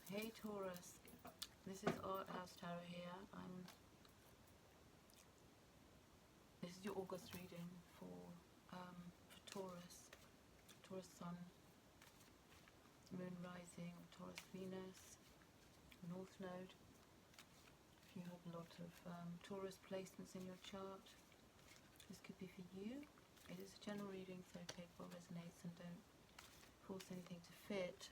Hey Taurus, this is Art House Tarot here. This is your August reading for Taurus, Taurus Sun, Moon Rising, Taurus Venus, North Node. If you have a lot of Taurus placements in your chart, this could be for you. It is a general reading, so take what resonates and don't force anything to fit.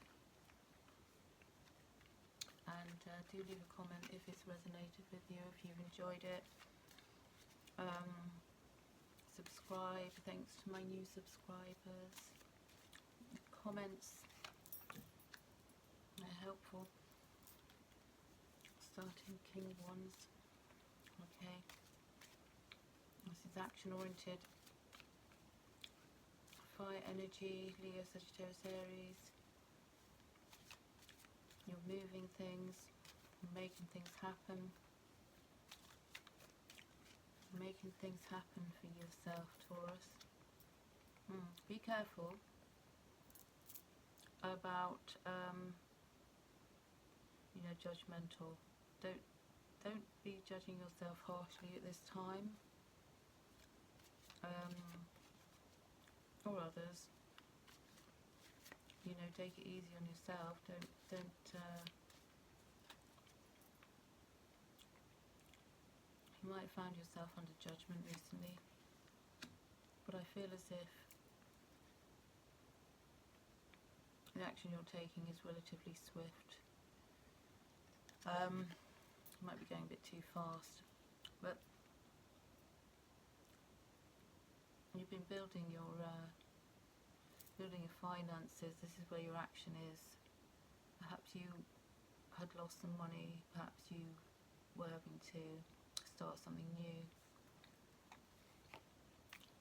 And do leave a comment if it's resonated with you, if you've enjoyed it. Subscribe. Thanks to my new subscribers. Comments are helpful. Starting King Wands. Okay. This is action oriented. Fire energy, Leo, Sagittarius, Aries. You're moving things, making things happen. Making things happen for yourself, Taurus. Be careful about, judgmental. Don't be judging yourself harshly at this time, or others. Take it easy on yourself. Don't. You might have found yourself under judgment recently, but I feel as if the action you're taking is relatively swift. You might be going a bit too fast, but you've been building your finances. This is where your action is. Perhaps you had lost some money, perhaps you were having to start something new,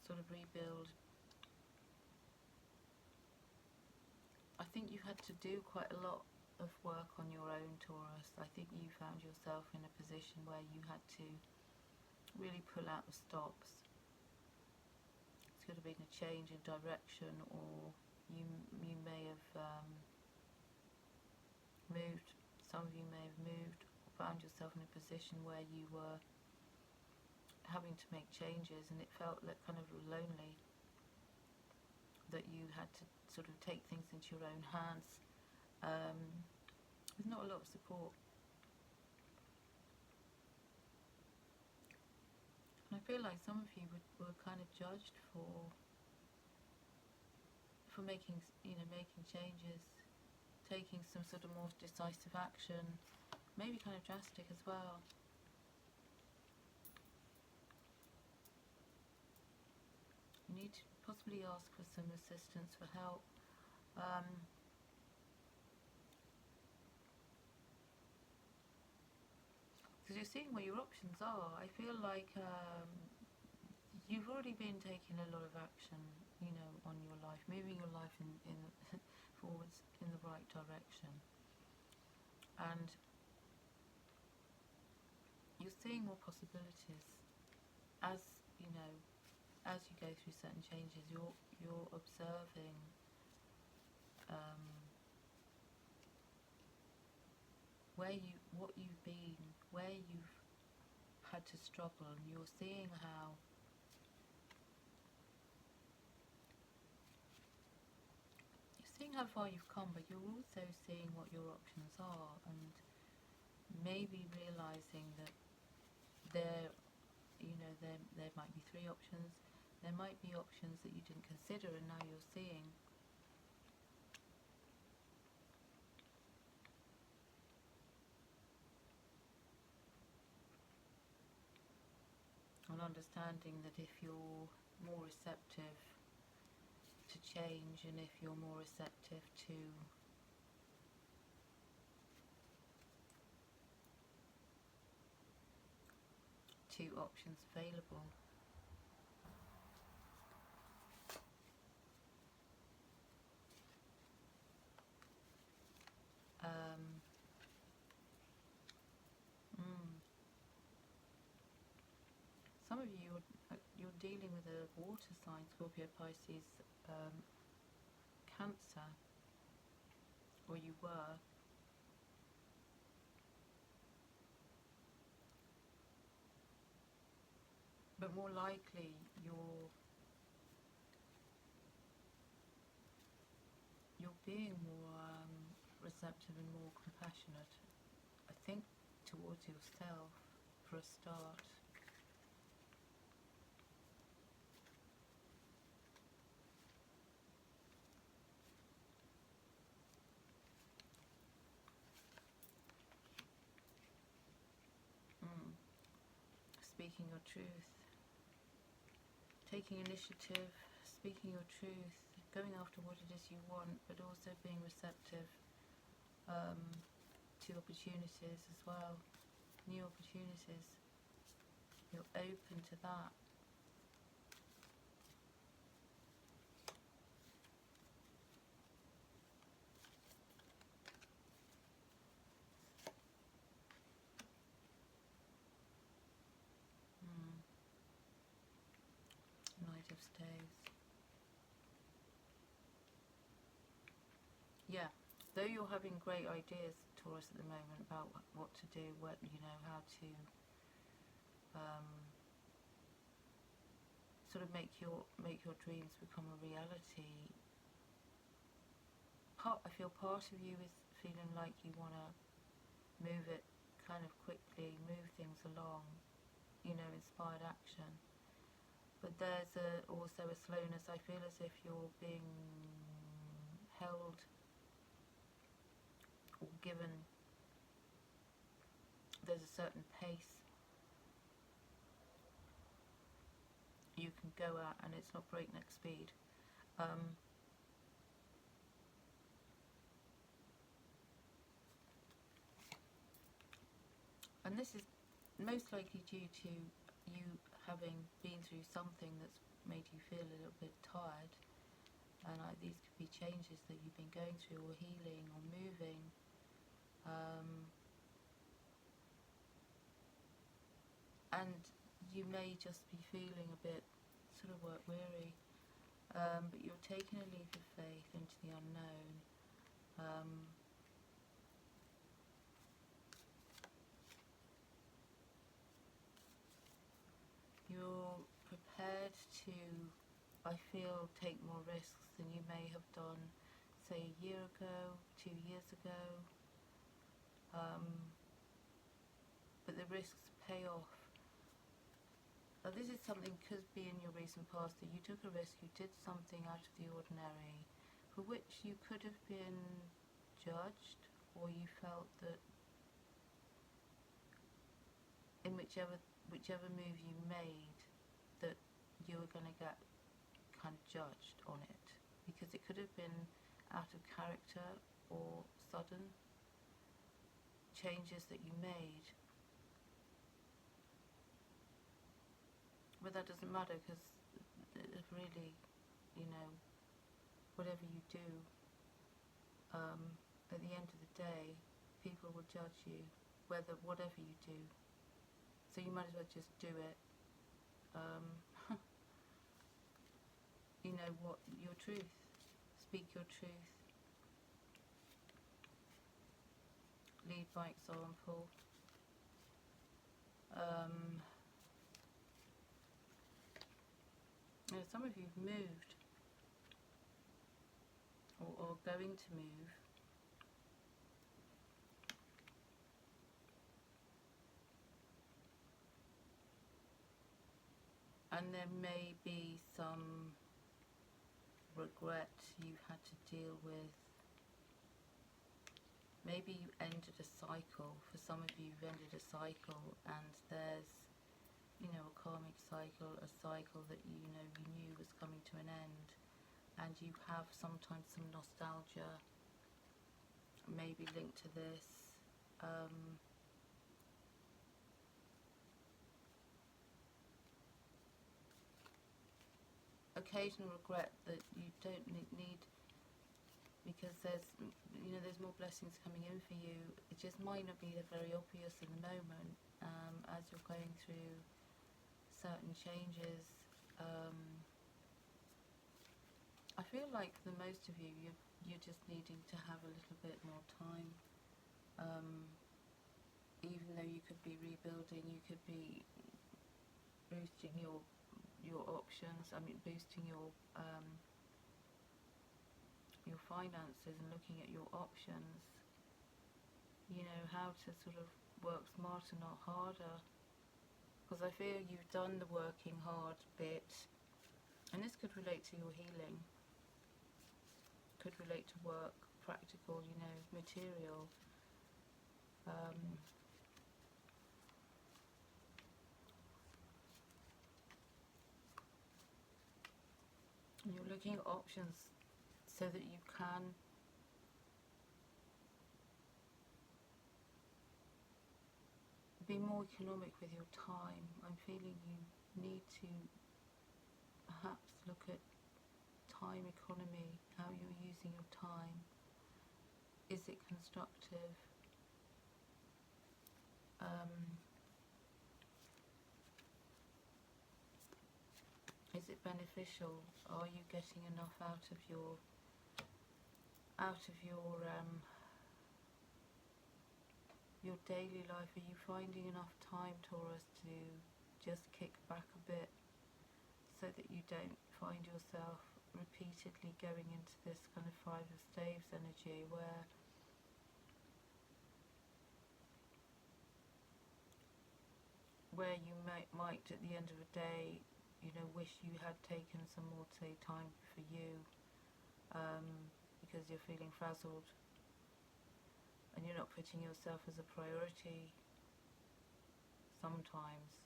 sort of rebuild. I think you had to do quite a lot of work on your own, Taurus. I think you found yourself in a position where you had to really pull out the stops. It's could have been a change in direction, or you may have moved. Some of you may have moved or found yourself in a position where you were having to make changes, and it felt like kind of lonely, that you had to sort of take things into your own hands. There's not a lot of support. And I feel like some of you were kind of judged for making changes, taking some sort of more decisive action, maybe kind of drastic as well. You need to possibly ask for some assistance, for help. Because you're seeing where your options are. I feel like you've already been taking a lot of action, on your life, moving your life in forwards in the right direction. And you're seeing more possibilities as you go through certain changes. You're observing what you've been, where you've had to struggle, and you're seeing how far you've come, but you're also seeing what your options are, and maybe realizing that there might be 3 options. There might be options that you didn't consider, and now you're seeing. And understanding that if you're more receptive to change, and if you're more receptive to options available, some of you you're dealing with a water sign, Scorpio, Pisces, Cancer, or you were. but more likely you're being more receptive and more compassionate, I think, towards yourself for a start. Speaking your truth, taking initiative, speaking your truth, going after what it is you want, but also being receptive to opportunities as well, new opportunities. You're open to that. Knight of Staves. Yeah, though you're having great ideas, Taurus, at the moment about what to do, what, you know, how to sort of make your dreams become a reality. I feel part of you is feeling like you want to move it kind of quickly, move things along, you know, inspired action. But there's also a slowness. I feel as if you're being held or given, there's a certain pace you can go at, and it's not breakneck speed. And this is most likely due to you having been through something that's made you feel a little bit tired, and these could be changes that you've been going through, or healing, or moving. And you may just be feeling a bit sort of work weary, but you're taking a leap of faith into the unknown. You're prepared to, I feel, take more risks than you may have done, say, a year ago, 2 years ago. But the risks pay off. Now, this is something could be in your recent past, that you took a risk, you did something out of the ordinary, for which you could have been judged, or you felt that in whichever move you made, that you were going to get kind of judged on it, because it could have been out of character or sudden changes that you made. But that doesn't matter, because really, you know, whatever you do, at the end of the day, people will judge you, whatever you do. So you might as well just do it. You know what, your truth. Speak your truth. Lead by example. You know, some of you've moved, or going to move. And there may be some regret you've had to deal with. Maybe you ended a cycle. For some of you, you've ended a cycle, and there's, you know, a karmic cycle, a cycle that you know you knew was coming to an end, and you have sometimes some nostalgia maybe linked to this. Occasional regret that you don't need, because there's, you know, there's more blessings coming in for you. It just might not be very obvious in the moment, as you're going through certain changes. I feel like for most of you, you're just needing to have a little bit more time. Even though you could be rebuilding, you could be boosting your options. I mean, boosting your finances and looking at your options. You know, how to sort of work smarter, not harder. Because I feel you've done the working hard bit, and this could relate to your healing, could relate to work, practical, you know, material. And you're looking at options so that you can be more economic with your time. I'm feeling you need to perhaps look at time economy, how you're using your time. Is it constructive? Is it beneficial? Are you getting enough out of your your daily life? Are you finding enough time, Taurus, to just kick back a bit so that you don't find yourself repeatedly going into this kind of Five of Staves energy where you might at the end of the day, you know, wish you had taken some more, say, time for you, because you're feeling frazzled and you're not putting yourself as a priority sometimes.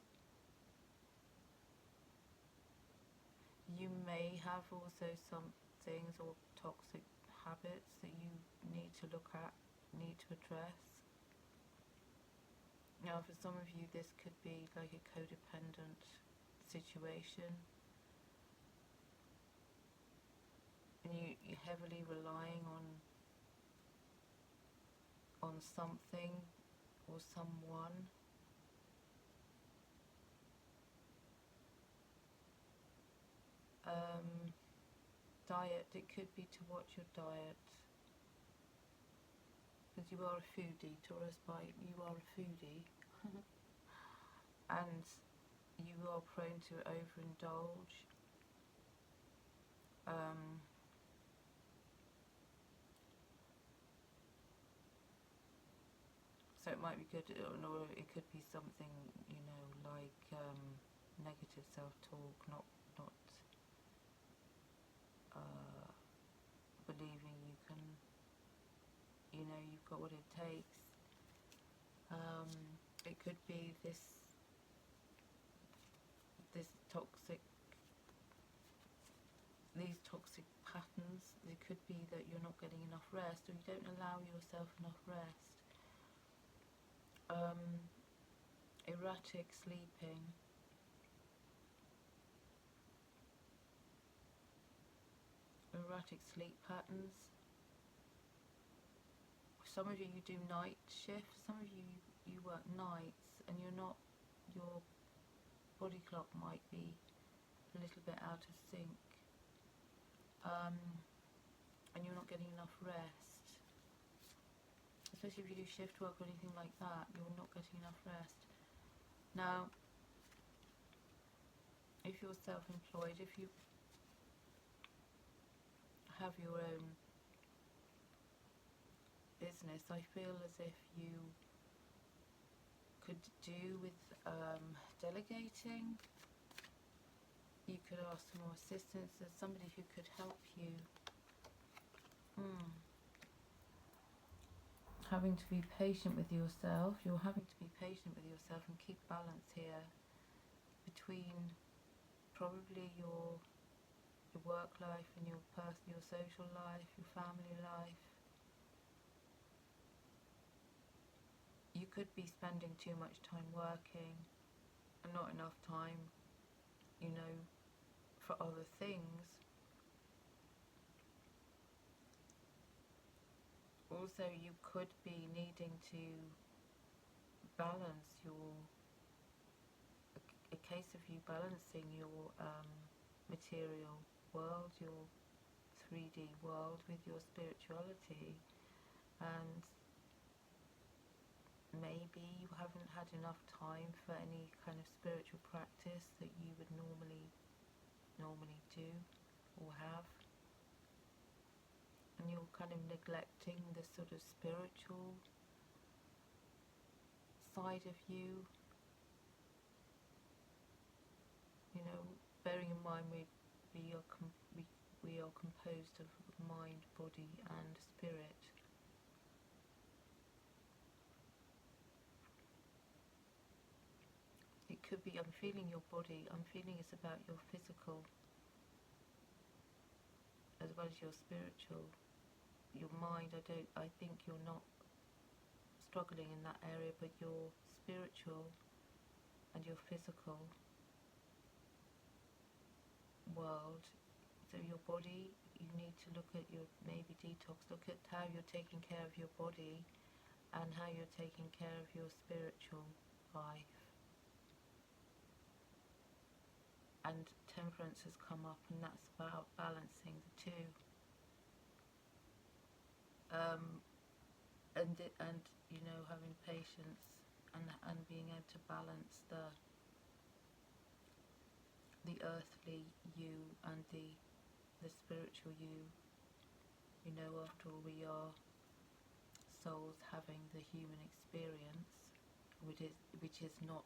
You may have also some things or toxic habits that you need to look at, need to address. Now, for some of you, this could be like a codependent situation, and you're heavily relying on something or someone. Diet, it could be to watch your diet, because you are a foodie, Taurus, you are a foodie. And you are prone to overindulge. So it might be good, or it could be something, you know, like negative self-talk, not believing you can, you know, you've got what it takes. It could be this these toxic patterns. It could be that you're not getting enough rest, or you don't allow yourself enough rest. Erratic sleeping. Erratic sleep patterns. Some of you do night shifts, some of you work nights, and your body clock might be a little bit out of sync, and you're not getting enough rest. Especially if you do shift work or anything like that, you're not getting enough rest. Now, if you're self-employed, if you have your own business, I feel as if you could do with delegating. You could ask for more assistance. There's somebody who could help you. Having to be patient with yourself. You're having to be patient with yourself and keep balance here between probably your work life and your social life, your family life. You could be spending too much time working and not enough time, you know, for other things. Also, you could be needing to balance a case of you balancing your material world, your 3D world, with your spirituality, and maybe you haven't had enough time for any kind of spiritual practice that you would normally do or have, and you're kind of neglecting the sort of spiritual side of you. You know, bearing in mind we are composed of mind, body and spirit. It could be, I'm feeling your body, I'm feeling it's about your physical as well as your spiritual. Your mind, I think you're not struggling in that area, but your spiritual and your physical world. So your body, you need to look at your, maybe detox, look at how you're taking care of your body and how you're taking care of your spiritual life. And temperance has come up, and that's about balancing the two. And you know, having patience and being able to balance the earthly you and the spiritual you. You know, after all, we are souls having the human experience, which is not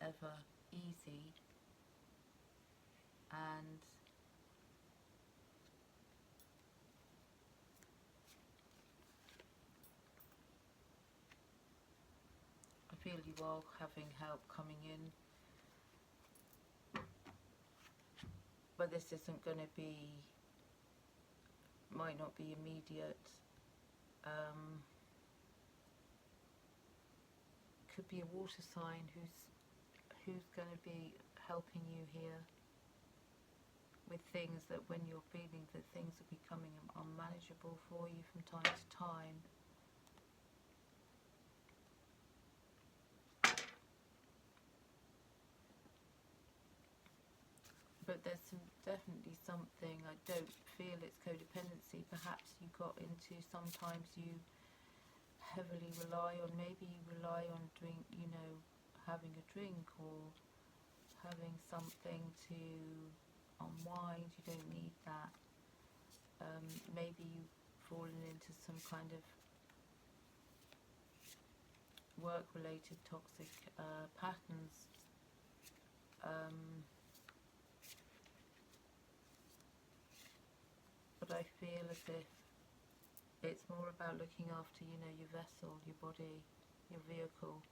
ever easy, and I feel you are having help coming in, but this isn't going to be, might not be immediate. Could be a water sign who's going to be helping you here with things that when you're feeling that things are becoming unmanageable for you from time to time. But there's definitely something, I don't feel it's codependency, perhaps you got into, sometimes you heavily rely on, maybe you rely on drink, you know, having a drink or having something to unwind. You don't need that. Maybe you've fallen into some kind of work-related toxic patterns. But I feel as if it's more about looking after, you know, your vessel, your body, your vehicle.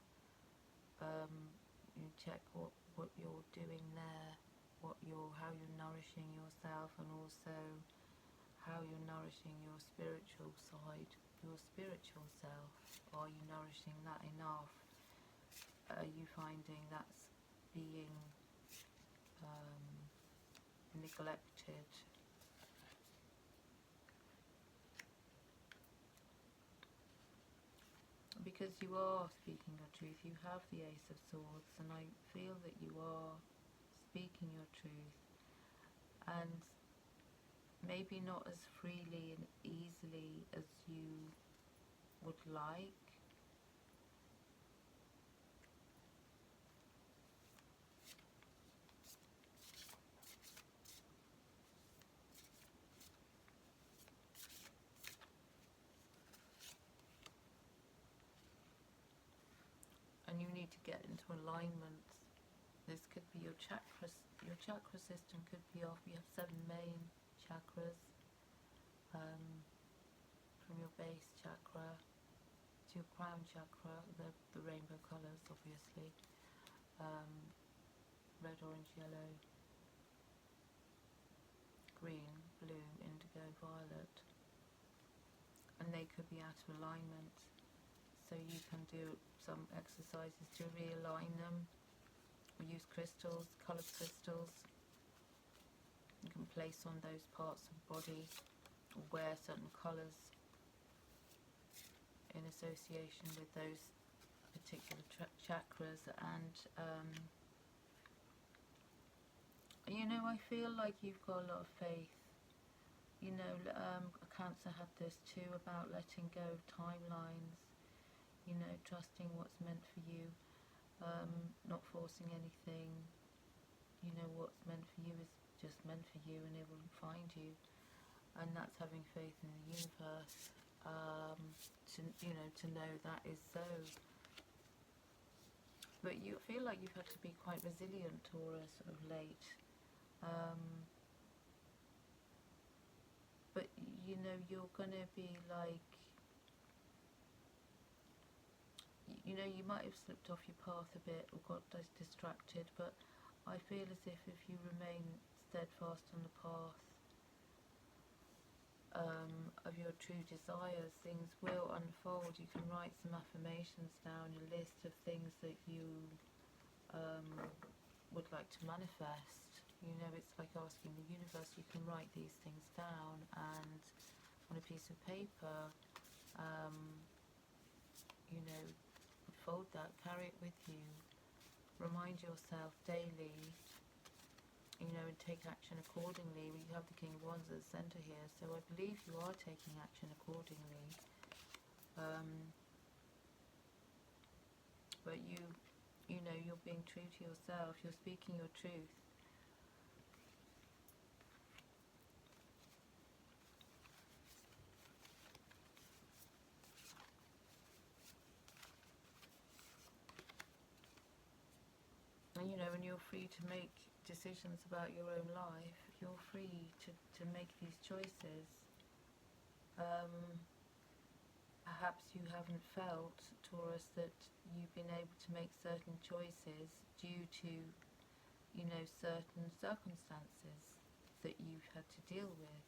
You check what you're doing there, how you're nourishing yourself, and also how you're nourishing your spiritual side, your spiritual self. Are you nourishing that enough? Are you finding that's being neglected? Because you are speaking your truth, you have the Ace of Swords, and I feel that you are speaking your truth, and maybe not as freely and easily as you would like. And you need to get into alignment. This could be your chakras. Your chakra system could be off. You have 7 main chakras, from your base chakra to your crown chakra, the rainbow colours, obviously, red, orange, yellow, green, blue, indigo, violet, and they could be out of alignment. So you can do some exercises to realign them. We use crystals, coloured crystals. You can place on those parts of the body or wear certain colours in association with those particular chakras. And you know, I feel like you've got a lot of faith. You know, Cancer had this too, about letting go of timelines. you know, trusting what's meant for you, not forcing anything. You know, what's meant for you is just meant for you, and it will find you. And that's having faith in the universe, to know that is so. But you feel like you've had to be quite resilient, Taurus, of late. But you know, you're gonna be like, you know, you might have slipped off your path a bit or got distracted, but I feel as if you remain steadfast on the path of your true desires, things will unfold. You can write some affirmations down, a list of things that you would like to manifest. You know, it's like asking the universe. You can write these things down and on a piece of paper, you know, fold that, carry it with you, remind yourself daily, you know, and take action accordingly. We have the King of Wands at the centre here, so I believe you are taking action accordingly. But you know, you're being true to yourself, you're speaking your truth. And you know, when you're free to make decisions about your own life, you're free to make these choices. Perhaps you haven't felt, Taurus, that you've been able to make certain choices due to, you know, certain circumstances that you've had to deal with.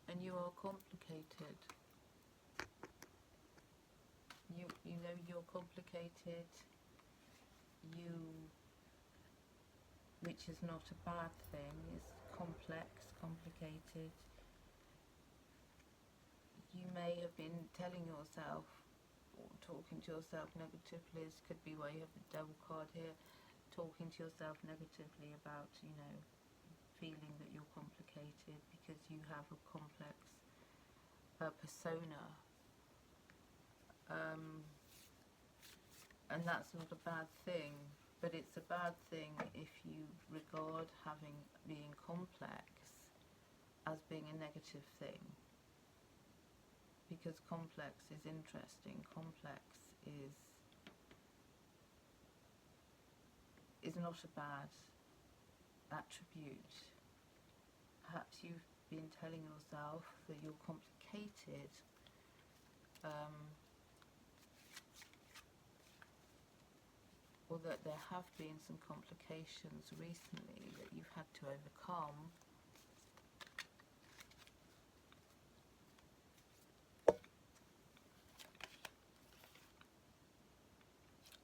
And you are complicated. You know, you're complicated. Which is not a bad thing, is complex, complicated. You may have been telling yourself or talking to yourself negatively. This could be why you have the Devil card here, talking to yourself negatively about, you know, feeling that you're complicated because you have a complex persona. And that's not a bad thing. But it's a bad thing if you regard being complex as being a negative thing. Because complex is interesting. Complex is not a bad attribute. Perhaps you've been telling yourself that you're complicated. Or that there have been some complications recently that you've had to overcome.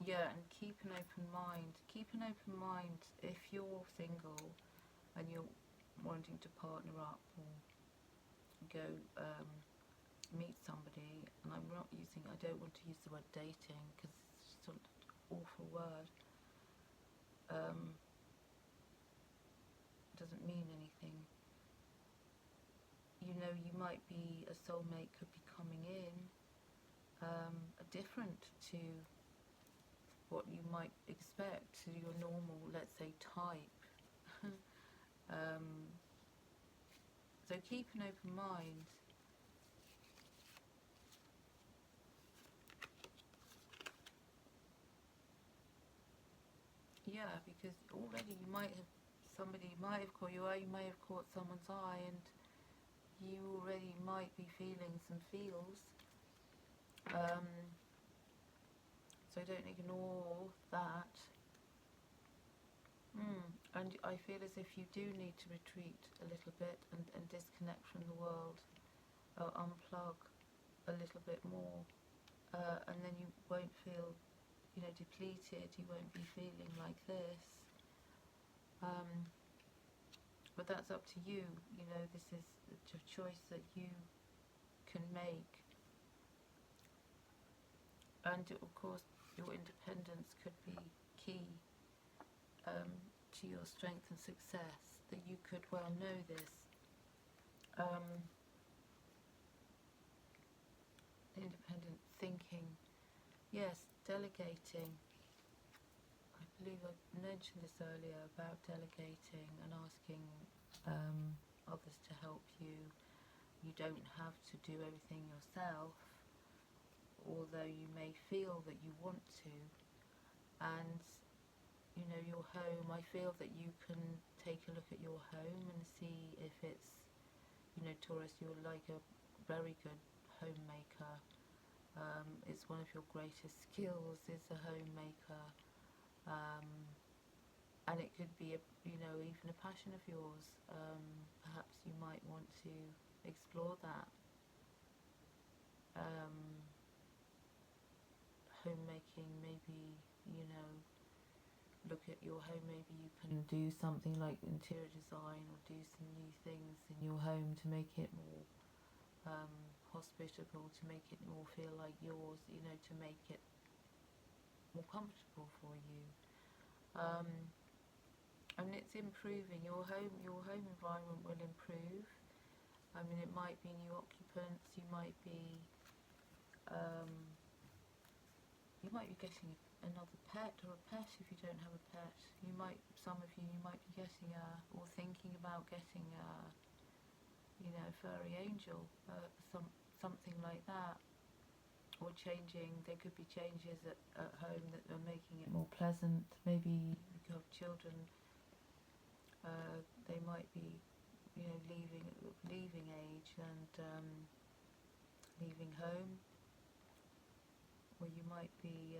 Yeah, and keep an open mind. Keep an open mind if you're single and you're wanting to partner up or go meet somebody. And I don't want to use the word dating because it's just an awful word. Doesn't mean anything. You know, you might be, a soulmate could be coming in, different to what you might expect, to your normal, let's say, type. So keep an open mind. Yeah, because already somebody might have caught your eye, you may have caught someone's eye, and you already might be feeling some feels. So don't ignore that. And I feel as if you do need to retreat a little bit and disconnect from the world, or unplug a little bit more, and then you won't feel, you know, depleted. You won't be feeling like this. But that's up to you. You know, this is a choice that you can make. And of course, your independence could be key to your strength and success, that you could well know this. Independent thinking, yes, delegating. I believe I mentioned this earlier about delegating and asking others to help you. You don't have to do everything yourself, although you may feel that you want to. And you know, your home, I feel that you can take a look at your home and see if it's, you know, Taurus, you're like a very good homemaker. It's one of your greatest skills is a homemaker. And it could be, you know, even a passion of yours. Perhaps you might want to explore that. Homemaking, maybe, you know, look at your home, maybe you can do something like interior design or do some new things in your home to make it more hospitable, to make it more feel like yours, you know, to make it more comfortable for you. And it's improving. Your home environment will improve. I mean, it might be new occupants, you might be getting another pet, or a pet if you don't have a pet. You might, some of you might be getting or thinking about getting you know, a furry angel, something like that. Or changing, there could be changes at home that are making it more pleasant. Maybe you have children, they might be, you know, leaving age and leaving home, or you might be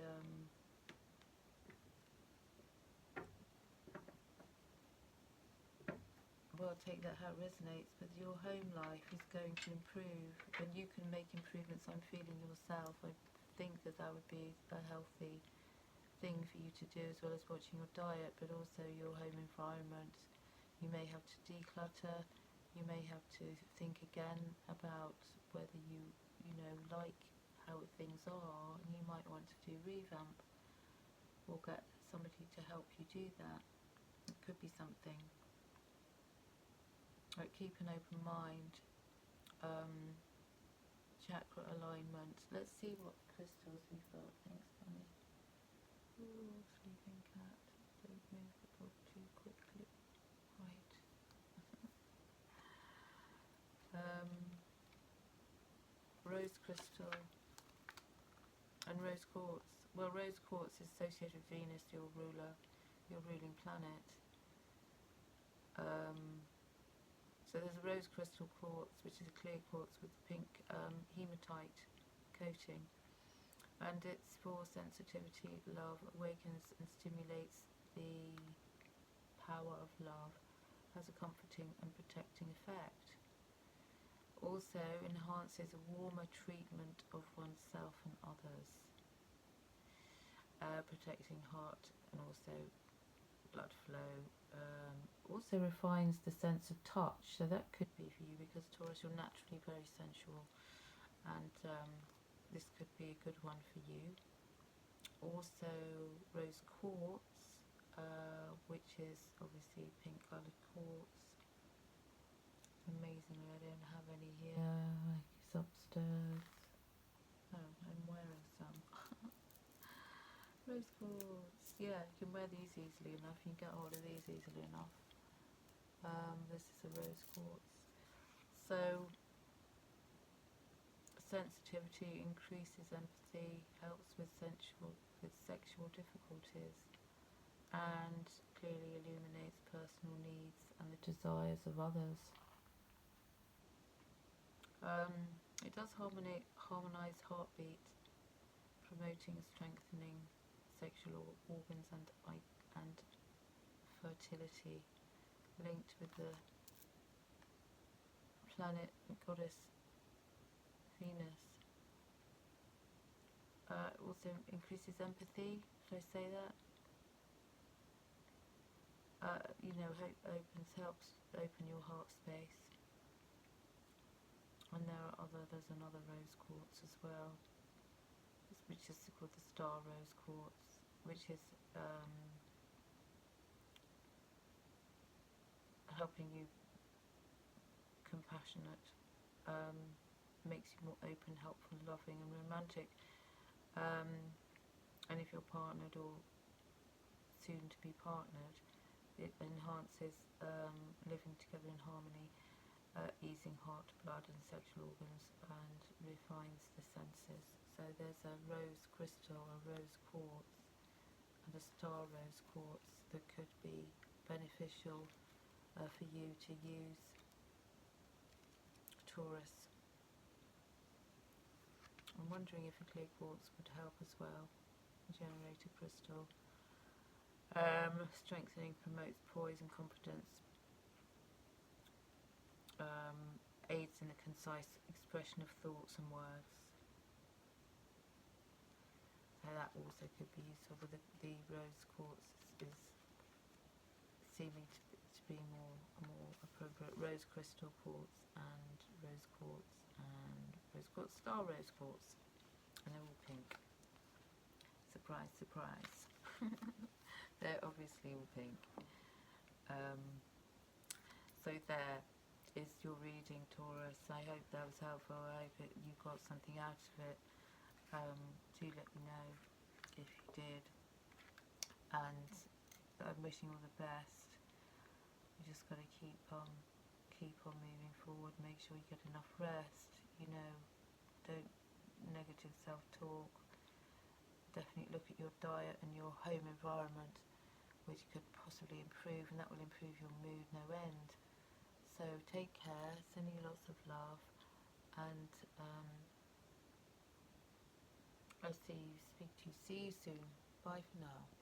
well, take that how it resonates, but your home life is going to improve, and you can make improvements. I'm feeling yourself. I think that would be a healthy thing for you to do, as well as watching your diet, but also your home environment. You may have to declutter. You may have to think again about whether you know, like how things are, and you might want to do revamp or get somebody to help you do that. It could be something. Like, keep an open mind. Chakra alignment. Let's see what crystals we've got. Thanks, Bunny. Ooh, sleeping cat. Don't move the book too quickly. Right. Rose crystal and rose quartz. Well, rose quartz is associated with Venus, your ruler, your ruling planet. So there's a rose crystal quartz, which is a clear quartz with pink hematite coating, and it's for sensitivity, love, awakens and stimulates the power of love, has a comforting and protecting effect. Also enhances a warmer treatment of oneself and others, protecting heart and also blood flow. Also refines the sense of touch, so that could be for you, because Taurus, you're naturally very sensual, and this could be a good one for you. Also rose quartz, which is obviously pink coloured quartz. Amazingly, I don't have any here. It's upstairs. Oh, I'm wearing some. Rose quartz. Yeah, you can wear these easily enough. You can get hold of these easily enough. This is a rose quartz. So, sensitivity increases empathy, helps with sexual difficulties, and clearly illuminates personal needs and the desires of others. It does harmonise heartbeat, promoting and strengthening sexual organs and fertility, linked with the planet goddess Venus. Also increases empathy. Should I say that? You know, helps open your heart space. And there's another rose quartz as well, which is called the star rose quartz, which is helping you compassionate, makes you more open, helpful, loving and romantic. And if you're partnered or soon to be partnered, it enhances living together in harmony, easing heart, blood and sexual organs, and refines the senses. So there's a rose crystal, a rose quartz and a star rose quartz that could be beneficial for you to use, Taurus. I'm wondering if a clear quartz would help as well. Generator crystal. Strengthening, promotes poise and confidence. Aids in the concise expression of thoughts and words. So that also could be useful, but the rose quartz is seeming to be more appropriate. Rose crystal quartz and rose quartz and rose quartz, star rose quartz, and they're all pink. Surprise, surprise. They're obviously all pink. So there is your reading, Taurus. I hope that was helpful. I hope that you got something out of it. Do let me know if you did. And I'm wishing you all the best. You just got to keep on moving forward. Make sure you get enough rest. You know, don't negative self-talk. Definitely look at your diet and your home environment, which could possibly improve, and that will improve your mood no end. So take care, sending you lots of love, and I'll see you soon. Bye for now.